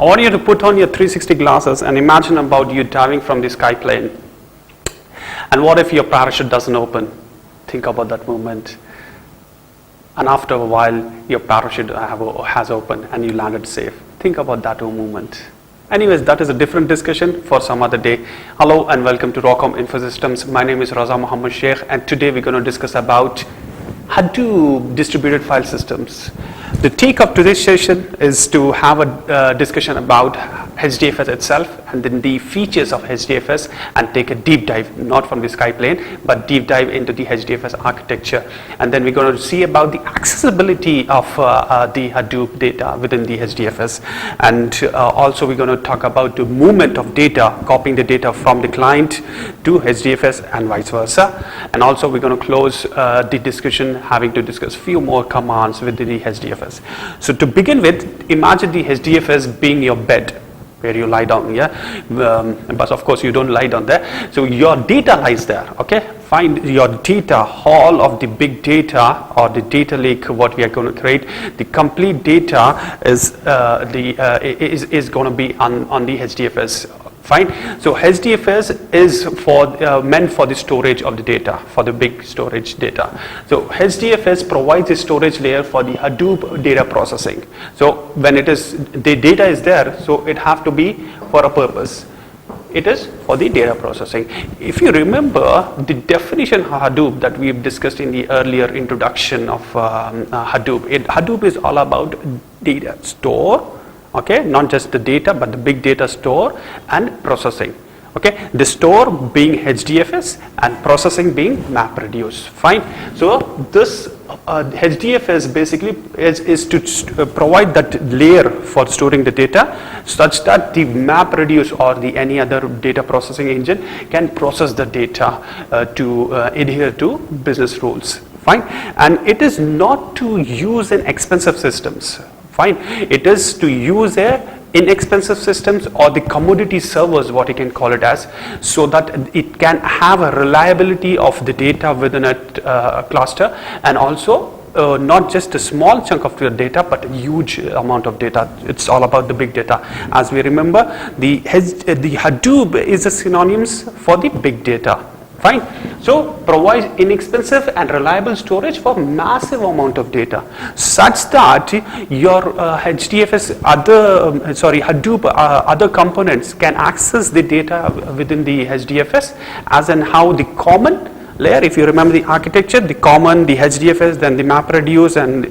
I want you to put on your 360 glasses and imagine about you diving from the sky plane. And what if your parachute doesn't open? Think about that moment. And after a while, your parachute has opened and you landed safe. Think about that moment. Anyways, that is a different discussion for some other day. Hello and welcome to Rockcom Infosystems. My name is Raza Muhammad Sheikh, and today we're going to discuss about Hadoop distributed file systems. The take of today's session is to have a discussion about HDFS itself and then the features of HDFS and take a deep dive, not from the sky plane, but deep dive into the HDFS architecture. And then we're going to see about the accessibility of the Hadoop data within the HDFS. And also we're going to talk about the movement of data, copying the data from the client to HDFS and vice versa. And also we're going to close the discussion having to discuss few more commands within the HDFS. So to begin with, imagine the HDFS being your bed where you lie down, but of course you don't lie down there. So your data lies there, okay? Find your data, all of the big data or the data lake, what we are going to create. The complete data is going to be on the HDFS. Fine. So HDFS is for meant for the storage of the data, for the big storage data. So HDFS provides a storage layer for the Hadoop data processing. So when it is the data is there, so it have to be for a purpose. It is for the data processing. If you remember the definition of Hadoop that we've discussed in the earlier introduction of Hadoop, Hadoop is all about data store. Okay, not just the data, but the big data store and processing. Okay, the store being HDFS and processing being MapReduce. Fine. So this HDFS basically is to provide that layer for storing the data, such that the MapReduce or the any other data processing engine can process the data to adhere to business rules. Fine. And it is not to use in expensive systems. Fine. It is to use inexpensive systems or the commodity servers, what you can call it as, so that it can have a reliability of the data within a cluster, and also not just a small chunk of your data, but a huge amount of data. It's all about the big data. As we remember, the Hadoop is a synonyms for the big data. Fine. So provides inexpensive and reliable storage for massive amount of data, such that your Hadoop other components can access the data within the HDFS, as in how the common layer, if you remember the architecture, the common, the HDFS, then the MapReduce, and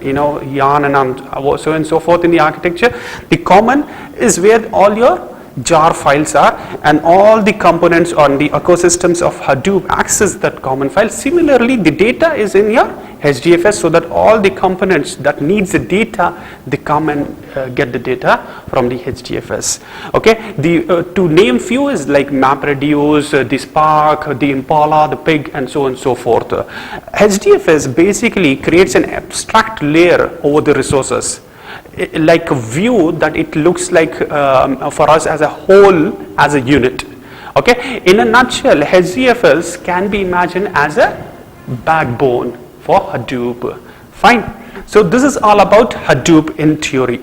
yarn and so and so forth in the architecture. The common is where all your jar files are, and all the components on the ecosystems of Hadoop access that common file. Similarly, the data is in your HDFS, so that all the components that needs the data, they come and get the data from the HDFS. Okay, the to name few is like MapReduce, the Spark, the Impala, the Pig, and so on and so forth. HDFS basically creates an abstract layer over the resources, like a view that it looks like for us as a whole, as a unit. Okay, in a nutshell, HDFS can be imagined as a backbone for Hadoop. Fine. So this is all about Hadoop in theory.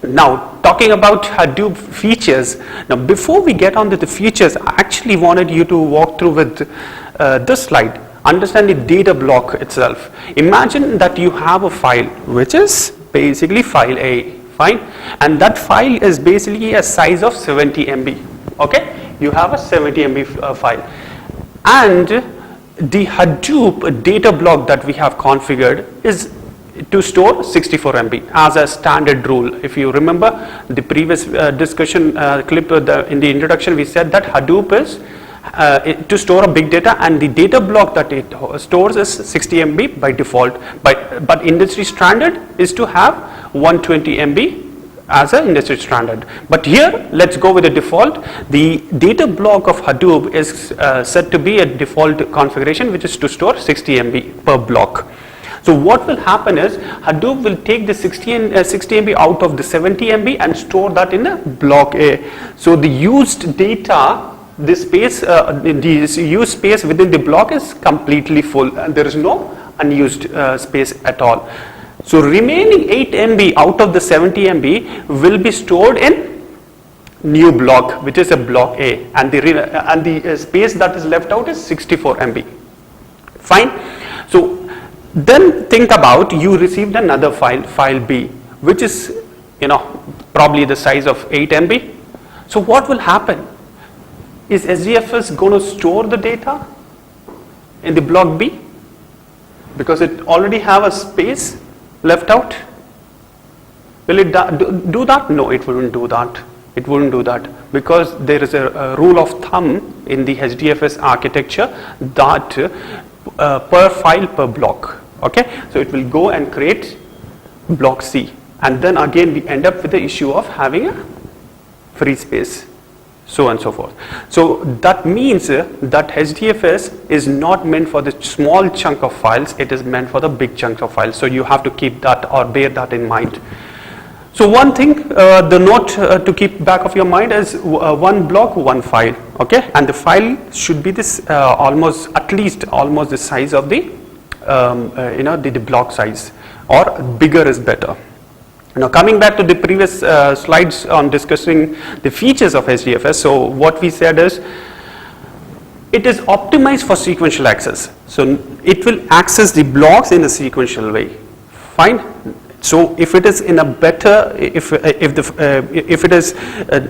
Now talking about Hadoop features. Now before we get on to the features, I actually wanted you to walk through with this slide. Understand the data block itself. Imagine that you have a file which is basically file A, fine, and that file is basically a size of 70 MB. Okay, you have a 70 MB file, and the Hadoop data block that we have configured is to store 64 MB as a standard rule. If you remember the previous discussion clip in the introduction, we said that Hadoop is to store a big data, and the data block that it stores is 60 MB by default, but industry standard is to have 120 MB as an industry standard. But here let's go with the default. The data block of Hadoop is set to be a default configuration, which is to store 60 MB per block. So what will happen is Hadoop will take the 60 MB out of the 70 MB and store that in a block A. So the used data, the space, the used space within the block is completely full, and there is no unused space at all. So remaining 8 MB out of the 70 MB will be stored in new block, which is a block A, and the space that is left out is 64 MB. Fine. So then think about, you received another file B, which is, probably the size of 8 MB. So what will happen? Is HDFS going to store the data in the block B? Because it already have a space left out. Will it do that? No, it wouldn't do that. It wouldn't do that, because there is a rule of thumb in the HDFS architecture that per file per block. Okay, so it will go and create block C, and then again we end up with the issue of having a free space, so on and so forth. So that means that HDFS is not meant for the small chunk of files, it is meant for the big chunks of files. So you have to keep that or bear that in mind. So one thing, the note to keep back of your mind is one block, one file, okay, and the file should be this at least almost the size of the the block size, or bigger is better. Now coming back to the previous slides on discussing the features of HDFS, so what we said is it is optimized for sequential access. So it will access the blocks in a sequential way. Fine. So if it is in a better, if it is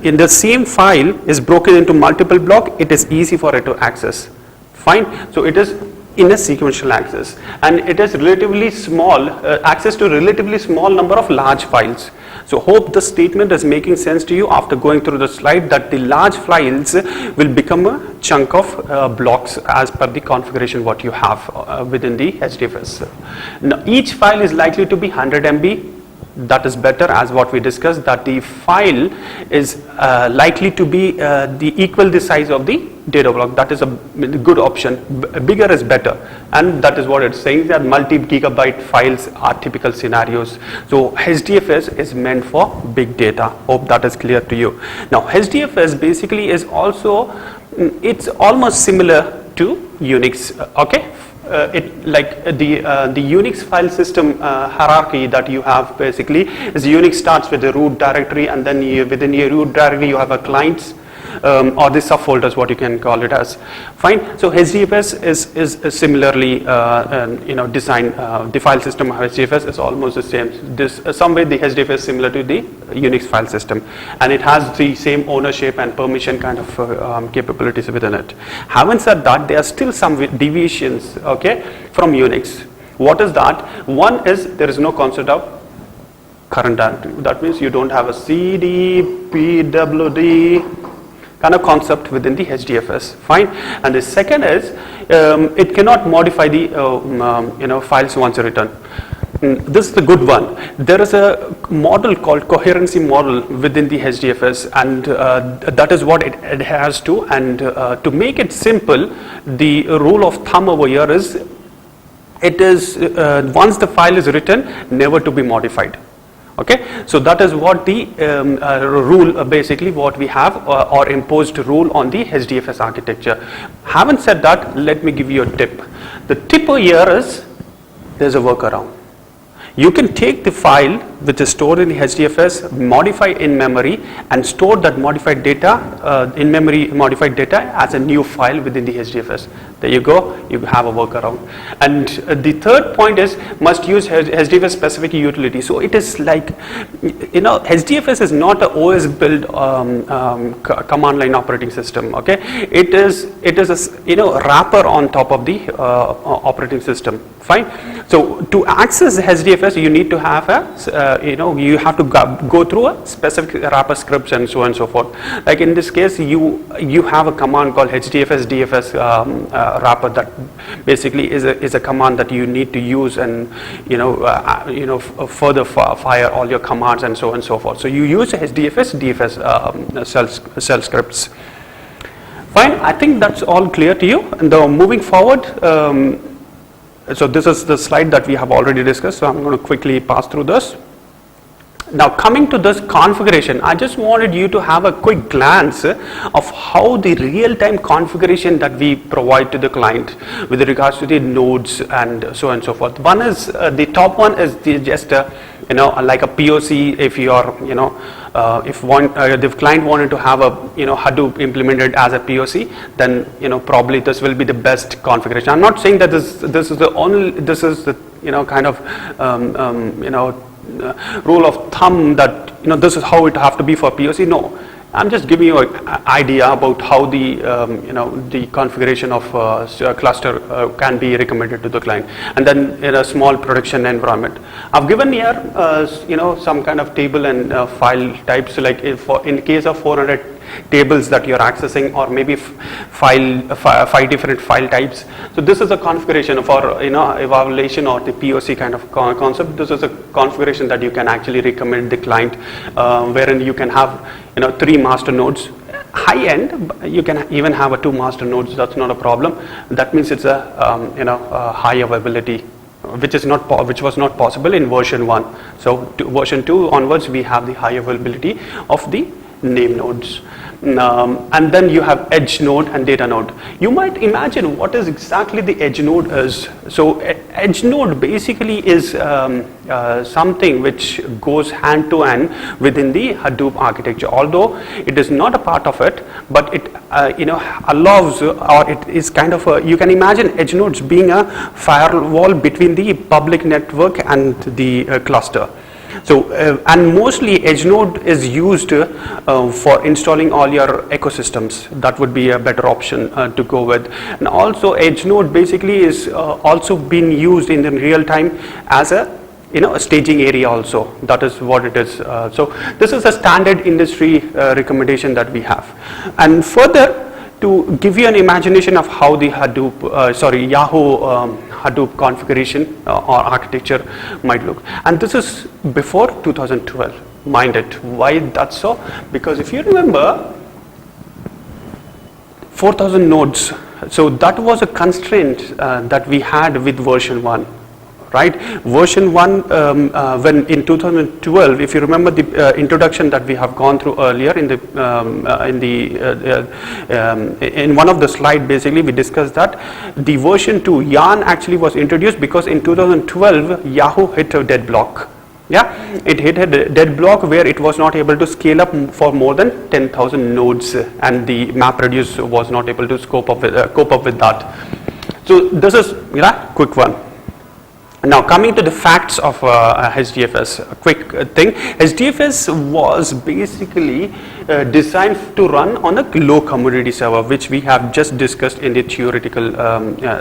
in the same file is broken into multiple blocks, it is easy for it to access. Fine. So it is in a sequential access, and it is relatively small, access to relatively small number of large files. So hope the statement is making sense to you after going through the slide, that the large files will become a chunk of blocks as per the configuration what you have within the HDFS. Now each file is likely to be 100 MB. That is better, as what we discussed, that the file is likely to be the size of the data block. That is a good option. Bigger is better, and that is what it's saying, that multi-gigabyte files are typical scenarios. So HDFS is meant for big data. Hope that is clear to you. Now HDFS basically is also, it's almost similar to Unix. Okay. The Unix file system hierarchy that you have basically is, Unix starts with the root directory, and then within your root directory you have a clients or the subfolders, what you can call it as. Fine. So HDFS is similarly designed. The file system of HDFS is almost the same. Some way the HDFS is similar to the Unix file system, and it has the same ownership and permission kind of capabilities within it. Having said that, there are still some deviations, okay, from Unix. What is that? One is there is no concept of current directory. That means you don't have a CD, PWD kind of concept within the HDFS. Fine. And the second is it cannot modify the files once written. This is the good one. There is a model called coherency model within the HDFS, and that is what it adheres to. And to make it simple, the rule of thumb over here is, it is once the file is written, never to be modified. Okay, so that is what the rule, basically what we have, or imposed rule on the HDFS architecture. Having said that, let me give you a tip. The tip here is, there's a workaround. You can take the file which is stored in the HDFS, modify in memory, and store that modified data, in memory modified data, as a new file within the HDFS. There you go, you have a workaround. And the third point is, must use HDFS specific utility. So it is like, HDFS is not a OS built command line operating system. Okay, it is a wrapper on top of the operating system. Fine. So to access the HDFS, you need to have you have to go through a specific wrapper scripts and so on and so forth. Like in this case, you have a command called HDFS DFS wrapper, that basically is a command that you need to use, and further fire all your commands and so on and so forth. So you use HDFS DFS shell scripts. Fine. I think that's all clear to you. And moving forward. So this is the slide that we have already discussed, so I'm going to quickly pass through this. Now coming to this configuration, I just wanted you to have a quick glance of how the real-time configuration that we provide to the client with regards to the nodes and so on and so forth. One is, the top one is just like a POC if you are if the client wanted to have a Hadoop implemented as a POC, then probably this will be the best configuration. I'm not saying that this is the kind of rule of thumb that this is how it have to be for POC. No, I'm just giving you an idea about how the the configuration of cluster can be recommended to the client, and then in a small production environment. I've given here some kind of table and file types, like in case of 400 tables that you're accessing, or maybe five different file types. So this is a configuration for evaluation or the POC kind of concept. This is a configuration that you can actually recommend the client, wherein you can have 3 master nodes. High end, you can even have a 2 master nodes. That's not a problem. That means it's a high availability, which was not possible in version 1. So version 2 onwards, we have the high availability of the name nodes. And then you have edge node and data node. You might imagine what is exactly the edge node is. So edge node basically is something which goes hand to hand within the Hadoop architecture. Although it is not a part of it, but it allows, or it is kind of you can imagine edge nodes being a firewall between the public network and the cluster. So and mostly edge node is used for installing all your ecosystems. That would be a better option to go with. And also edge node basically is also being used in the real time as a staging area also. That is what it is. So this is a standard industry recommendation that we have. And further, to give you an imagination of how the Yahoo Hadoop configuration or architecture might look. And this is before 2012, mind it. Why that's so? Because if you remember, 4,000 nodes, so that was a constraint that we had with version 1. Right, version 1, when in 2012, if you remember the introduction that we have gone through earlier in one of the slide, basically we discussed that the version 2 yarn actually was introduced because in 2012 Yahoo hit a deadlock. Yeah, it hit a deadlock where it was not able to scale up for more than 10,000 nodes, and the MapReduce was not able to cope up with that. So this is quick one. Now coming to the facts of HDFS, a quick thing. HDFS was basically designed to run on a low commodity server, which we have just discussed in the theoretical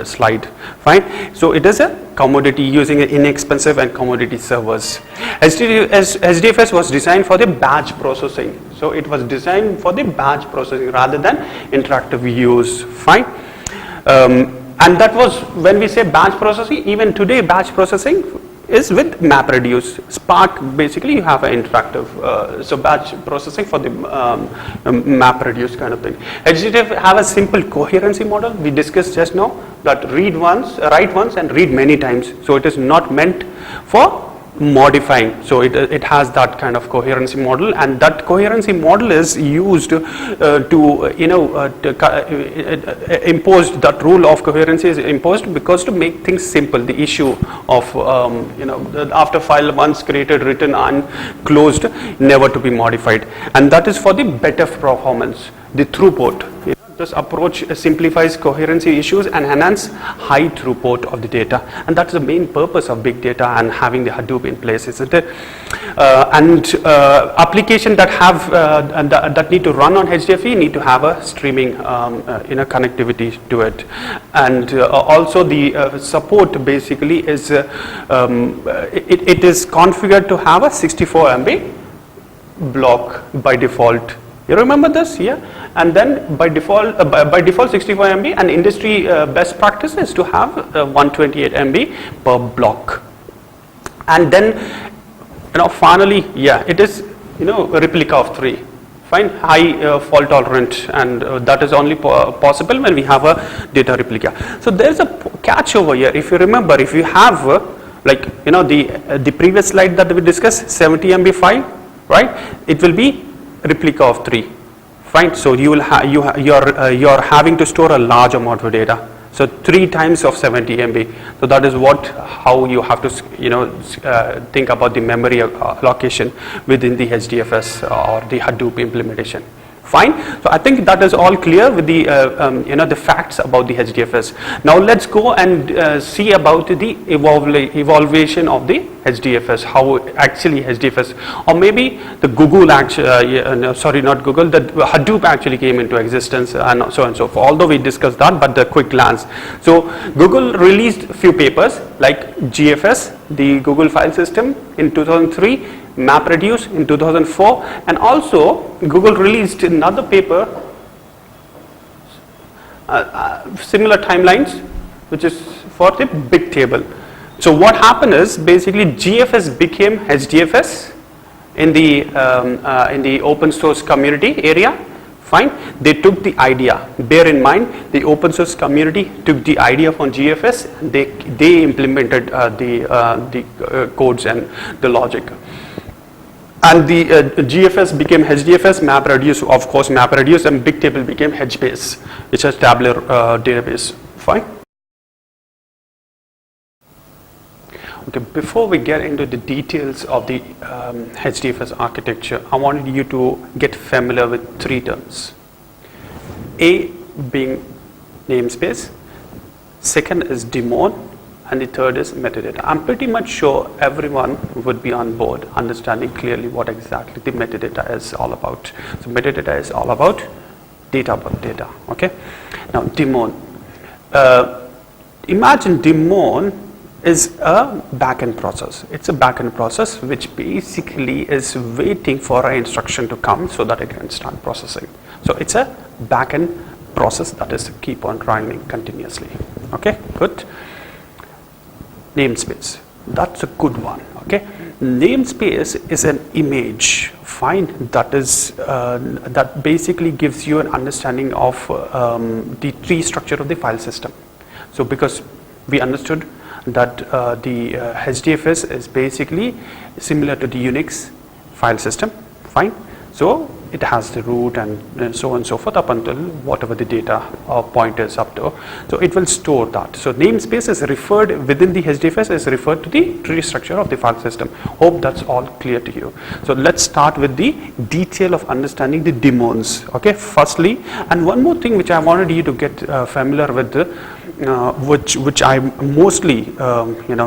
slide. Fine. So it is a commodity using inexpensive and commodity servers. HDFS was designed for the batch processing. So it was designed for the batch processing rather than interactive use. Fine. And that was when we say batch processing. Even today, batch processing is with MapReduce. Spark, basically, you have an interactive, so batch processing for the MapReduce kind of thing. HDFS have a simple coherency model. We discussed just now that read once, write once, and read many times. So it is not meant for modifying. So it has that kind of coherency model, and that coherency model is used to impose that rule of coherency is imposed because to make things simple. The issue of after file once created, written, and closed, never to be modified, and that is for the better performance, the throughput. This approach simplifies coherency issues and enhance high throughput of the data, and that's the main purpose of big data and having the Hadoop in place, isn't it? Application that have that need to run on HDFS need to have a streaming connectivity to it, and also the support basically is it is configured to have a 64 MB block by default. You remember this? Yeah. And then by default 64 MB, and industry best practice is to have 128 MB per block. And then finally, yeah, it is a replica of 3. Fine, high fault tolerant, and that is only possible when we have a data replica. So there's a catch over here. If you remember, if you have the previous slide that we discussed, 70 MB file, right? It will be replica of 3. Fine. So you will you're having to store a large amount of data. So 3 times of 70 MB. So that is how you have to think about the memory allocation within the HDFS or the Hadoop implementation. Fine. So I think that is all clear with the the facts about the HDFS. Now let's go and see about the evaluation of the HDFS, how actually HDFS, or maybe the Google sorry, not Google, the Hadoop actually came into existence, and so on and so forth. Although we discussed that, but the quick glance. So Google released a few papers like GFS, the Google file system, in 2003. MapReduce in 2004, and also Google released another paper, similar timelines, which is for the big table. So what happened is basically GFS became HDFS in the open source community area. Fine. They took the idea. Bear in mind, the open source community took the idea from GFS. They implemented the codes and the logic. And the GFS became HDFS, MapReduce, of course MapReduce, and Bigtable became HBase, which is tabular database. Fine. Okay, before we get into the details of the HDFS architecture, I wanted you to get familiar with 3 terms. A being namespace, second is daemon, and the third is metadata. I'm pretty much sure everyone would be on board understanding clearly what exactly the metadata is all about. So metadata is all about data. Okay. Now daemon. Imagine daemon is a backend process. It's a backend process which basically is waiting for an instruction to come so that it can start processing. So it's a backend process that is keep on running continuously. Okay, good. Namespace, that's a good one. Okay, namespace is an image, fine, that is that basically gives you an understanding of the tree structure of the file system. So because we understood that the HDFS is basically similar to the Unix file system, fine. So it has the root and so on and so forth up until whatever the data point is up to. So it will store that. So namespace is referred within the HDFS is referred to the tree structure of the file system. Hope that's all clear to you. So let's start with the detail of understanding the daemons. Okay, firstly, and one more thing which I wanted you to get familiar with, which I mostly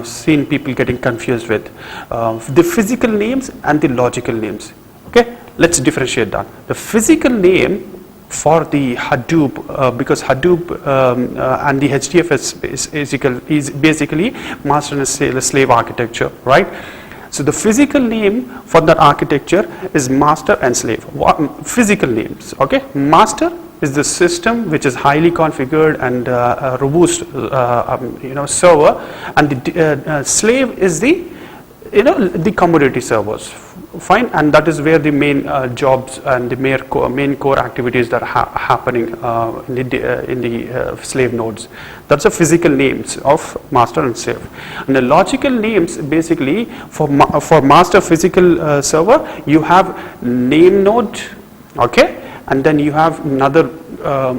seen people getting confused with, the physical names and the logical names. Okay, let's differentiate that. The physical name for the Hadoop, because Hadoop and the HDFS is basically master and slave architecture, right? So the physical name for that architecture is master and slave. What physical names? Okay, master is the system which is highly configured and robust, server, and the slave is the commodity servers. Fine, and that is where the main jobs and the main core activities that are happening in the slave nodes. That's the physical names of master and slave. And the logical names, basically for master physical server, you have name node, okay, and then you have another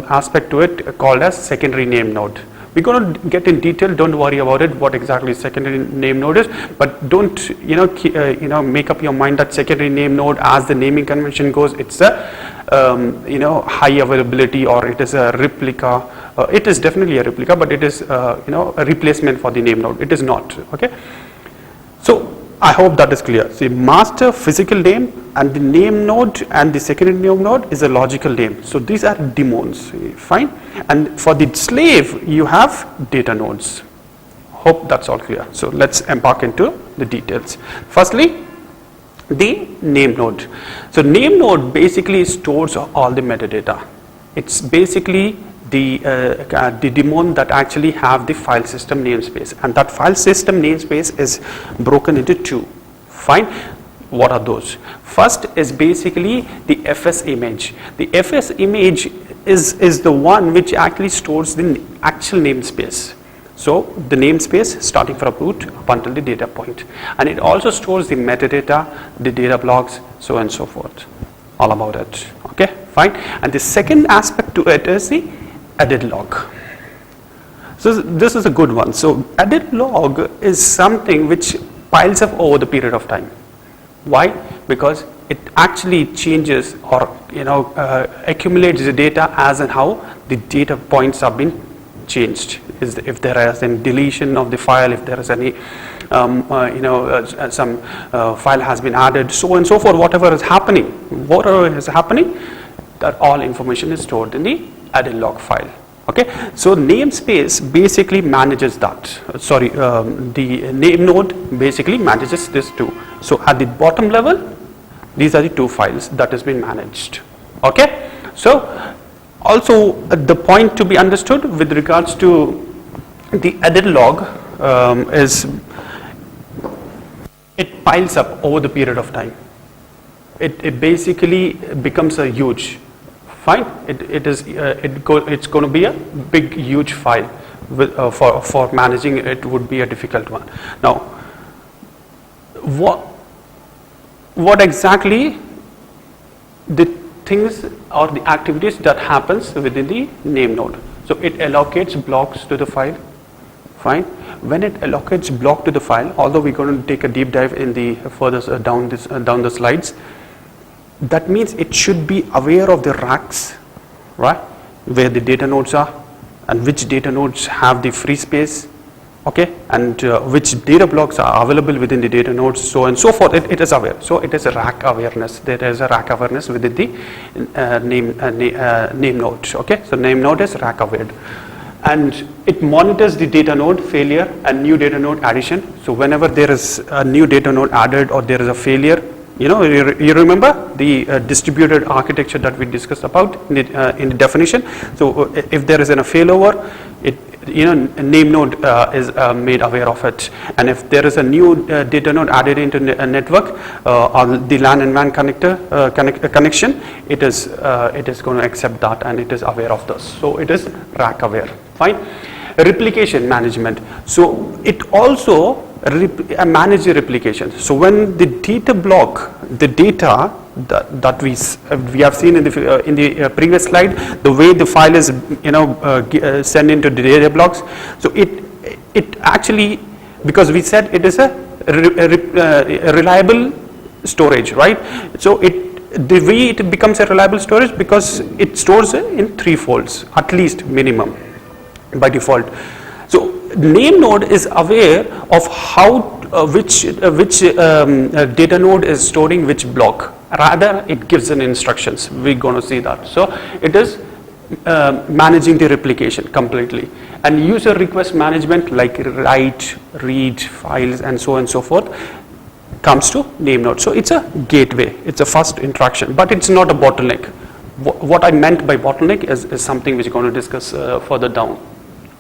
aspect to it called as secondary name node. We're going to get in detail. Don't worry about it. What exactly secondary name node is, but don't make up your mind that secondary name node, as the naming convention goes, it's a high availability, or it is a replica. It is definitely a replica, but it is a replacement for the name node. It is not. Okay. So I hope that is clear. So master physical name and the name node and the secondary name node is a logical name. So these are daemons, fine. And for the slave, you have data nodes. Hope that's all clear. So let's embark into the details. Firstly, the name node. So name node basically stores all the metadata. It's basically the daemon that actually have the file system namespace, and that file system namespace is broken into 2. Fine. What are those? First is basically the FS image. The FS image is the one which actually stores the actual namespace. So the namespace starting from root up until the data point, and it also stores the metadata, the data blocks, so on and so forth. All about it. Okay, fine. And the second aspect to it is the edit log. So this is a good one. So edit log is something which piles up over the period of time. Why? Because it actually changes or accumulates the data as and how the data points have been changed. If there is any deletion of the file, if there is any some file has been added, so on and so forth, whatever is happening, that all information is stored in the edit log file. Okay, so namespace basically manages that. The name node basically manages this too. So at the bottom level, these are the two files that has been managed. Okay, so also the point to be understood with regards to the edit log is it piles up over the period of time. It basically becomes a huge. Fine, it's going to be a big, huge file. For managing it would be a difficult one. Now, what exactly the things or the activities that happens within the name node? So it allocates blocks to the file. Fine. When it allocates block to the file, although we're going to take a deep dive in the further down the slides. That means it should be aware of the racks, right, where the data nodes are and which data nodes have the free space, okay, and which data blocks are available within the data nodes, so on and so forth. It is aware. So it is a rack awareness. There is a rack awareness within the name node. Okay, so name node is rack aware, and it monitors the data node failure and new data node addition. So whenever there is a new data node added or there is a failure, you remember the distributed architecture that we discussed about in the definition. So if there is a failover, a name node is made aware of it, and if there is a new data node added into a network on the LAN and WAN connection, it is going to accept that and it is aware of this. So it is rack aware. Fine. Replication management. So it also manage the replication. So when the data block, the data that we have seen in the previous slide, the way the file is sent into the data blocks. So it actually, because we said it is a reliable storage, right? So the way it becomes a reliable storage, because it stores in 3 folds at least minimum by default. So name node is aware of how which data node is storing which block. Rather, it gives an instructions. We're going to see that. So it is managing the replication completely, and user request management like write, read files, and so on and so forth comes to name node. So it's a gateway. It's a first interaction, but it's not a bottleneck. What I meant by bottleneck is something which we're going to discuss further down.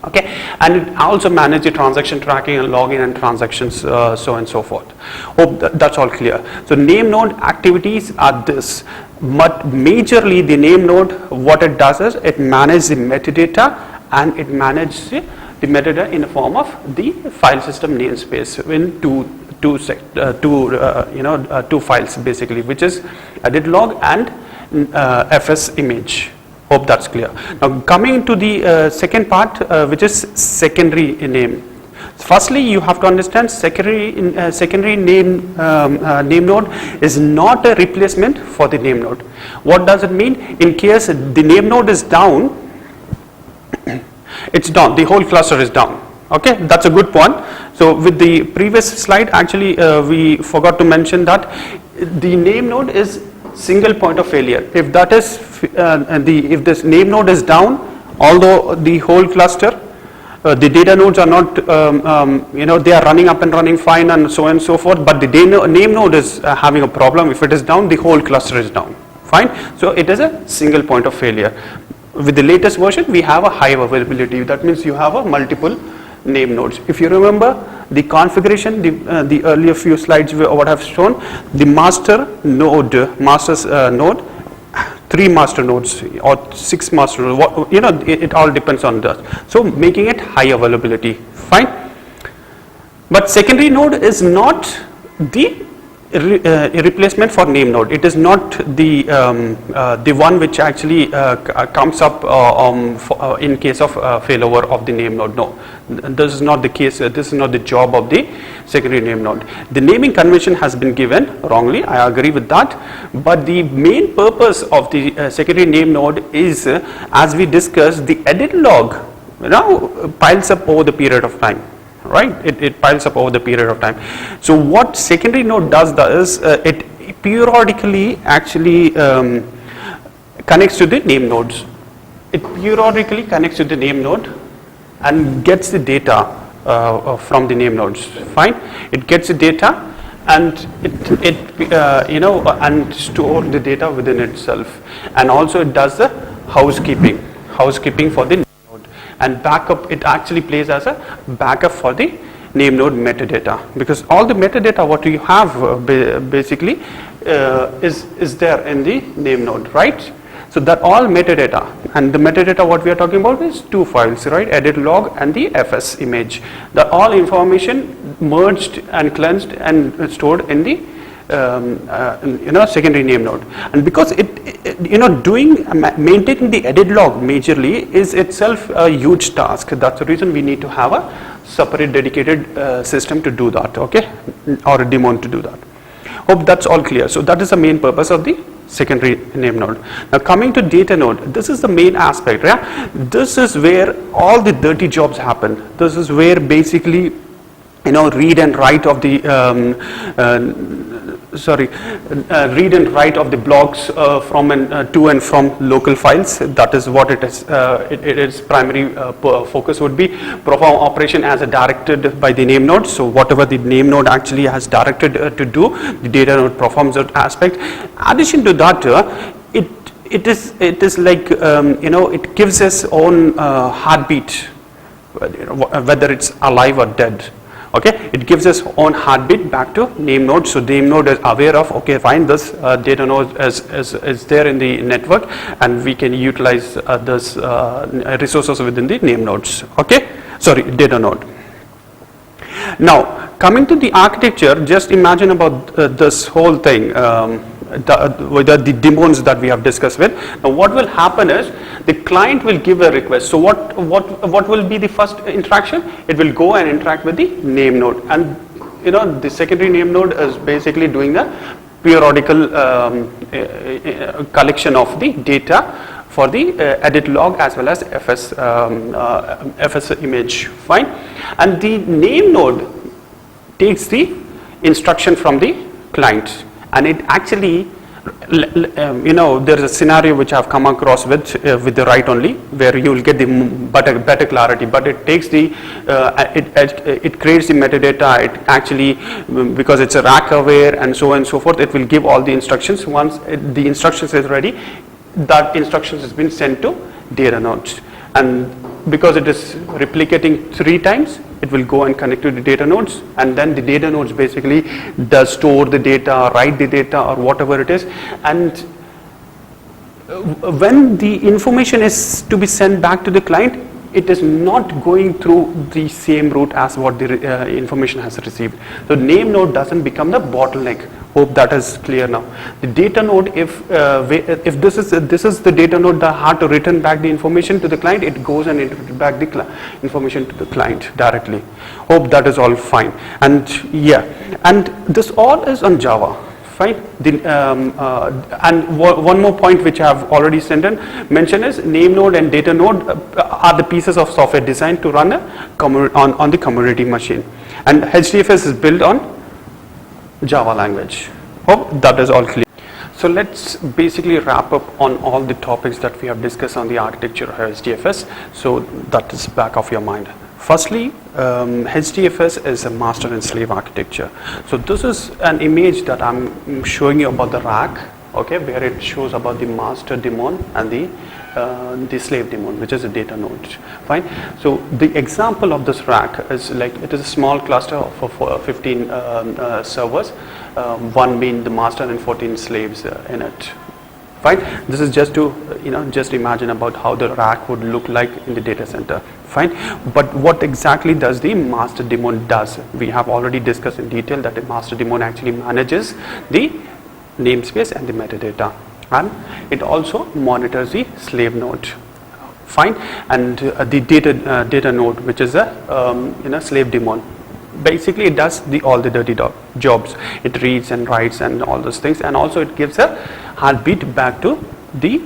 Okay, and it also manages the transaction tracking and login and transactions, so on and so forth. Hope that's all clear. So name node activities are this, but majorly the name node, what it does is it manages the metadata, and it manages the metadata in the form of the file system namespace in two files basically, which is edit log and FS image. Hope that's clear. Now coming to the second part, which is secondary name. Firstly, you have to understand secondary name node is not a replacement for the name node. What does it mean? In case the name node is down, it's down. The whole cluster is down. Okay, that's a good point. So with the previous slide, actually we forgot to mention that the name node is single point of failure. If that is if this name node is down, although the whole cluster, the data nodes are not, they are running up and running fine and so on and so forth, but the name node is having a problem. If it is down, the whole cluster is down. Fine. So it is a single point of failure. With the latest version, we have a high availability. That means you have a multiple name nodes. If you remember the configuration, the earlier few slides what I've shown, the master node, 3 master nodes or 6 master nodes, it all depends on that. So making it high availability. Fine. But secondary node is not the a replacement for name node. It is not the one which actually comes up in case of failover of the name node. No, this is not the case. This is not the job of the secondary name node. The naming convention has been given wrongly. I agree with that. But the main purpose of the secondary name node is, as we discussed, the edit log, piles up over the period of time. Right, it piles up over the period of time. So what secondary node does is it periodically actually connects to the name nodes. It periodically connects to the name node and gets the data from the name nodes. Fine, it gets the data and and store the data within itself, and also it does the housekeeping for the and backup. It actually plays as a backup for the name node metadata, because all the metadata what you have basically is there in the name node, right? So that all metadata, and the metadata what we are talking about is two files, right? Edit log and the FS image. The all information merged and cleansed and stored in the secondary name node. And because maintaining the edit log majorly is itself a huge task. That's the reason we need to have a separate dedicated system to do that, okay, or a daemon to do that. Hope that's all clear. So that is the main purpose of the secondary name node. Now coming to data node, this is the main aspect. Yeah? This is where all the dirty jobs happen. This is where basically read and write of the read and write of the blocks from and to and from local files. That is what it is. Its primary focus would be perform operation as directed by the name node. So whatever the name node actually has directed to do, the data node performs that aspect. Addition to that, it is like it gives its own heartbeat, whether it's alive or dead. Okay, it gives us own heartbeat back to name node. So name node is aware of, okay, fine, this data node is there in the network, and we can utilize this resources within the name nodes. Okay, sorry, data node. Now coming to the architecture, just imagine about this whole thing. The daemons that we have discussed with. Now what will happen is the client will give a request. So what will be the first interaction? It will go and interact with the name node, and the secondary name node is basically doing the periodical collection of the data for the edit log as well as FS image. Fine, and the name node takes the instruction from the client. And it actually, there is a scenario which I have come across with the write only, where you will get the better clarity. But it takes the, it creates the metadata. It actually, because it's a rack aware and so on and so forth, it will give all the instructions. Once the instructions is ready, that instructions has been sent to data nodes. And because it is replicating 3 times, it will go and connect to the data nodes, and then the data nodes basically does store the data, write the data, or whatever it is. And when the information is to be sent back to the client, it is not going through the same route as what the information has received. So name node doesn't become the bottleneck. Hope that is clear now. The data node, if this is the data node that had to return back the information to the client, it goes and returns back the information to the client directly. Hope that is all fine. And yeah, and this all is on Java. Fine. And one more point which I have already mentioned is name node and data node are the pieces of software designed to run on the community machine. And HDFS is built on Java language. Hope that is all clear. So let's basically wrap up on all the topics that we have discussed on the architecture of HDFS. So that is back of your mind. Firstly, HDFS is a master and slave architecture. So this is an image that I'm showing you about the rack, okay, where it shows about the master daemon and the slave daemon, which is a data node. Fine. So the example of this rack is like, it is a small cluster of 15 servers, one being the master and 14 slaves in it. Fine. This is just to just imagine about how the rack would look like in the data center. Fine. But what exactly does the master daemon does? We have already discussed in detail that the master daemon actually manages the namespace and the metadata, and it also monitors the slave node. Fine. And the data node, which is a slave daemon. Basically, it does all the dirty jobs. It reads and writes and all those things, and also it gives a heartbeat back to the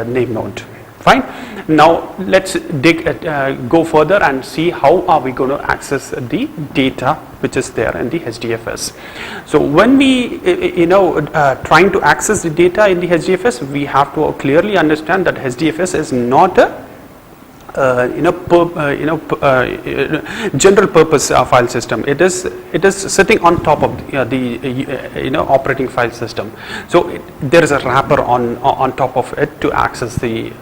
name node. Fine. Now let's go further and see how are we going to access the data which is there in the HDFS. So when we trying to access the data in the HDFS, we have to clearly understand that HDFS is not a general purpose file system. It is sitting on top of the operating file system. So there is a wrapper on top of it to access the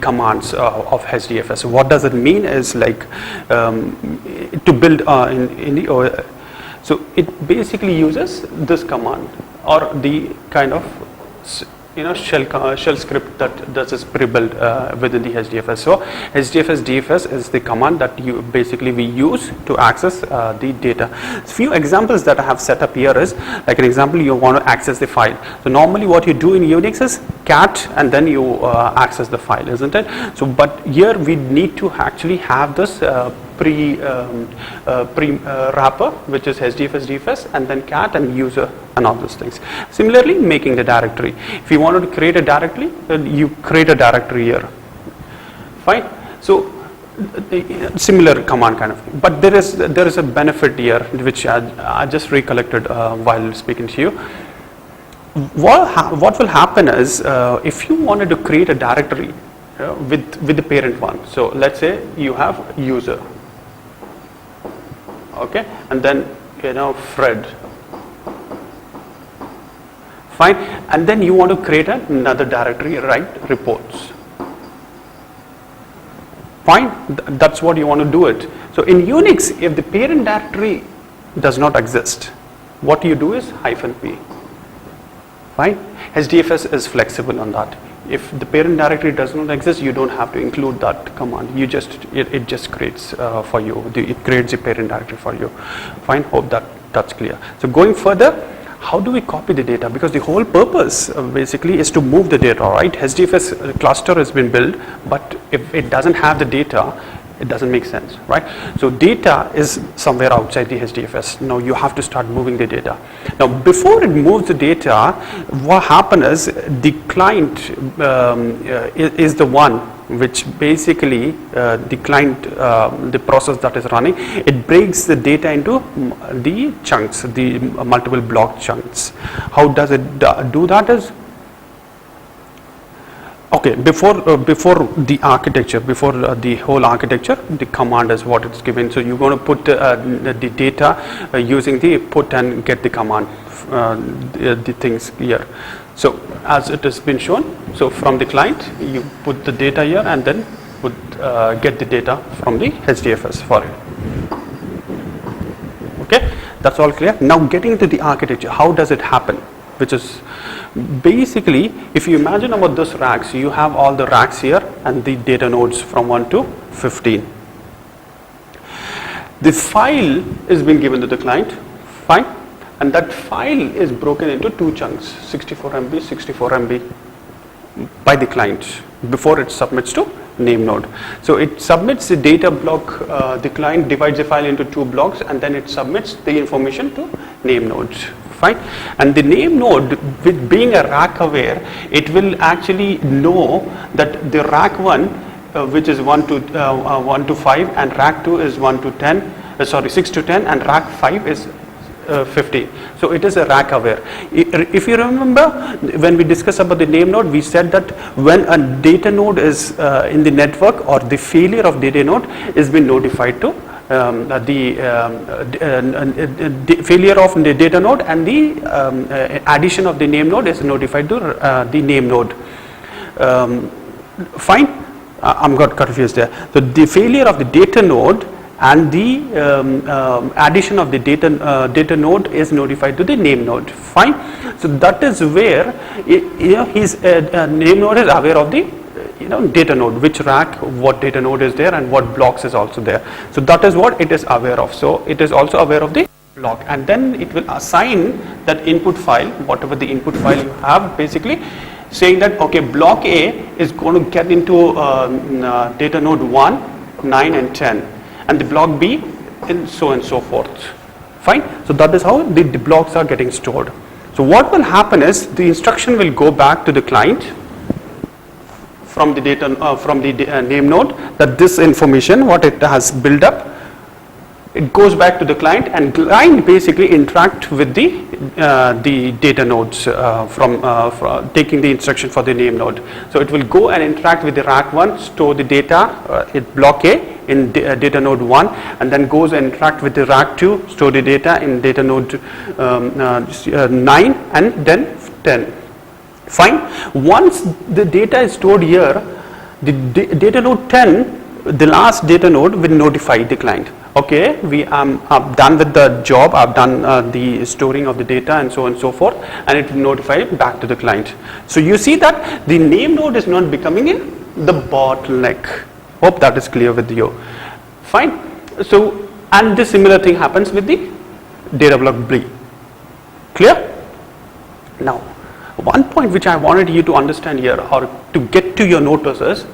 commands of HDFS. What does it mean is like to build in the so it basically uses this command or the kind of shell script that is pre-built within the HDFS. So HDFS DFS is the command that we use to access the data. Few examples that I have set up here is like an example, you want to access the file. So normally what you do in Unix is cat and then you access the file, isn't it? So but here we need to actually have this pre wrapper, which is HDFS DFS, and then cat and user and all those things. Similarly, making the directory. If you wanted to create a directory, you create a directory here. Fine. So similar command kind of thing. But there is a benefit here which I just recollected while speaking to you. What will happen is if you wanted to create a directory with the parent one. So let's say you have user. Okay, and then Fred. Fine, and then you want to create another directory, right? Reports. Fine, that's what you want to do it. So in Unix, if the parent directory does not exist, what you do is -p. Fine, HDFS is flexible on that. If the parent directory does not exist, you don't have to include that command. You it just creates for you. It creates a parent directory for you. Fine. Hope that's clear. So going further, how do we copy the data? Because the whole purpose basically is to move the data, right? HDFS cluster has been built, but if it doesn't have the data, it doesn't make sense, right? So data is somewhere outside the HDFS. Now you have to start moving the data. Now before it moves the data, what happens is the client is the one which basically the client, the process that is running, it breaks the data into the chunks, the multiple block chunks. How does it do that is, okay, before the architecture, before the whole architecture, the command is what it's given. So you're going to put the data using the put and get the command, the things here. So as it has been shown, so from the client, you put the data here and then get the data from the HDFS for it. Okay, that's all clear. Now getting into the architecture, how does it happen? Which is basically, if you imagine about this racks, you have all the racks here and the data nodes from 1 to 15. The file is being given to the client, fine, and that file is broken into two chunks, 64 MB, 64 MB by the client before it submits to name node. So it submits the data block, the client divides the file into two blocks and then it submits the information to name node. Fine, and the name node, with being a rack aware, it will actually know that the rack 1, which is 1 to 5, and rack 2 is 1 to 10, 6 to 10, and rack 5 is 50. So it is a rack aware. If you remember, when we discussed about the name node, we said that when a data node is in the network, or the failure of data node is being notified to the failure of the data node, and the addition of the name node is notified to the name node. Fine, I'm got confused there. So the failure of the data node and the addition of the data node is notified to the name node. Fine. So that is where his name node is aware of the data node, which rack, what data node is there, and what blocks is also there. So that is what it is aware of. So it is also aware of the block, and then it will assign that input file, whatever the input file you have, basically saying that okay, block A is going to get into data node 1, 9 and 10, and the block B and so forth. Fine. So that is how the blocks are getting stored. So what will happen is the instruction will go back to the client from the data name node, that this information what it has built up, it goes back to the client, and client basically interact with the data nodes from taking the instruction for the name node. So it will go and interact with the rack 1, store the data in block A in data node 1, and then goes and interact with the rack 2, store the data in data node 9 and then 10. Fine. Once the data is stored here, the data node 10, the last data node, will notify the client. Okay, I'm done with the job, I've done the storing of the data and so on and so forth, and it will notify back to the client. So you see that the name node is not becoming the bottleneck. Hope that is clear with you. Fine. So, and the similar thing happens with the data block B. Clear? Now, one point which I wanted you to understand here, or to get to your notice, is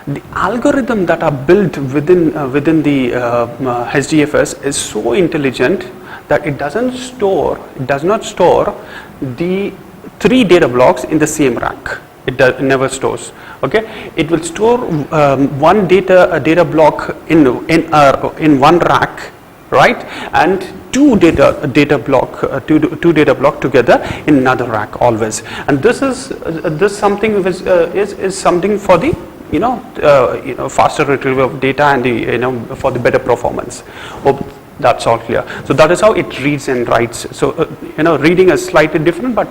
the algorithm that are built within the HDFS is so intelligent that it does not store the 3 data blocks in the same rack. It never stores. Okay, it will store one data block in one rack, right, and two data block together in another rack always. And this is something which is something for the faster retrieval of data and the for the better performance. Hope that's all clear. So that is how it reads and writes. So reading is slightly different, but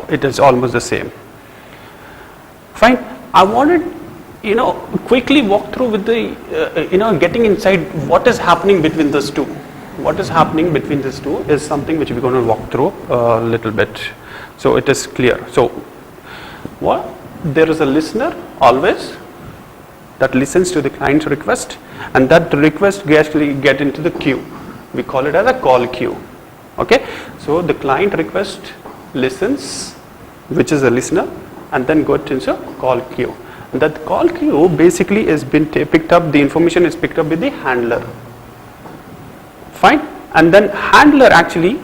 it is almost the same. Fine. I wanted quickly walk through with the getting inside what is happening between these two. What is happening between these two is something which we're going to walk through a little bit, so it is clear. So what? There is a listener always that listens to the client's request, and that request actually get into the queue. We call it as a call queue. Okay, so the client request listens, which is a listener, and then goes into call queue. And that call queue basically is been picked up. The information is picked up with the handler. Fine, and then handler actually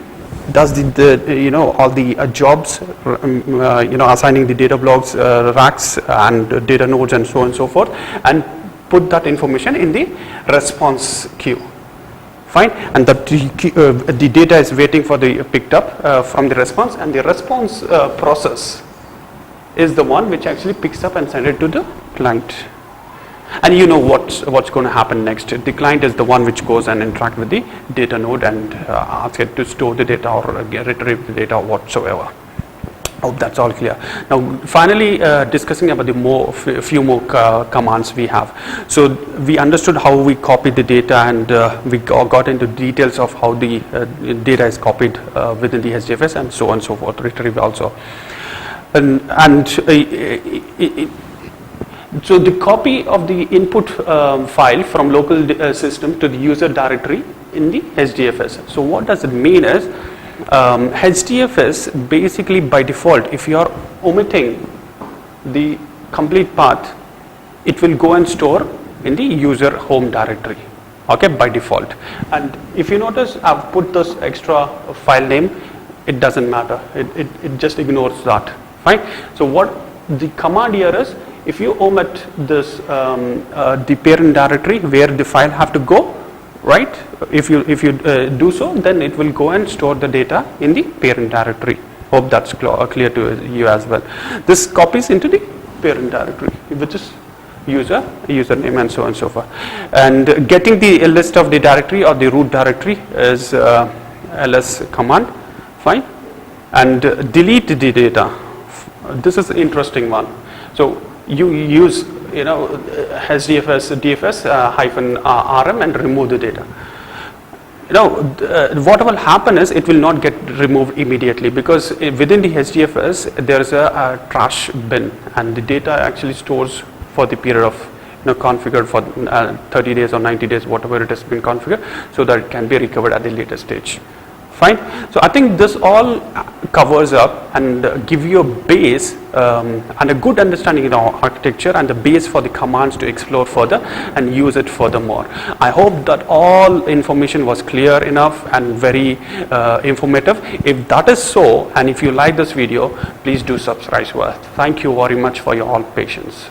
does all the jobs, assigning the data blocks, racks, and data nodes, and so on and so forth, and put that information in the response queue. Fine, and the data is waiting for the picked up from the response, and the response process is the one which actually picks up and sends it to the client. And what's going to happen next. The client is the one which goes and interact with the data node and ask it to store the data or retrieve the data or whatsoever. Hope that's all clear. Now finally discussing about the few more commands we have. So we understood how we copied the data, and we got into details of how the data is copied within the HDFS and so on and so forth, retrieve also. So the copy of the input file from local system to the user directory in the HDFS. So what does it mean is, HDFS basically by default, if you are omitting the complete path, it will go and store in the user home directory. Okay, by default. And if you notice, I've put this extra file name. It doesn't matter. It just ignores that. Fine. So what the command here is, if you omit this the parent directory where the file have to go, right? If you do so, then it will go and store the data in the parent directory. Hope that's clear to you as well. This copies into the parent directory, which is username and so on and so forth. And getting the list of the directory or the root directory is ls command. Fine. And delete the data. This is an interesting one. So you use HDFS DFS -RM and remove the data. What will happen is it will not get removed immediately, because within the HDFS there is a trash bin, and the data actually stores for the period of configured for 30 days or 90 days, whatever it has been configured, so that it can be recovered at the later stage. Fine. So I think this all covers up and give you a base and a good understanding in our architecture, and the base for the commands to explore further and use it furthermore. I hope that all information was clear enough and very informative. If that is so, and if you like this video, please do subscribe to us. Thank you very much for your all patience.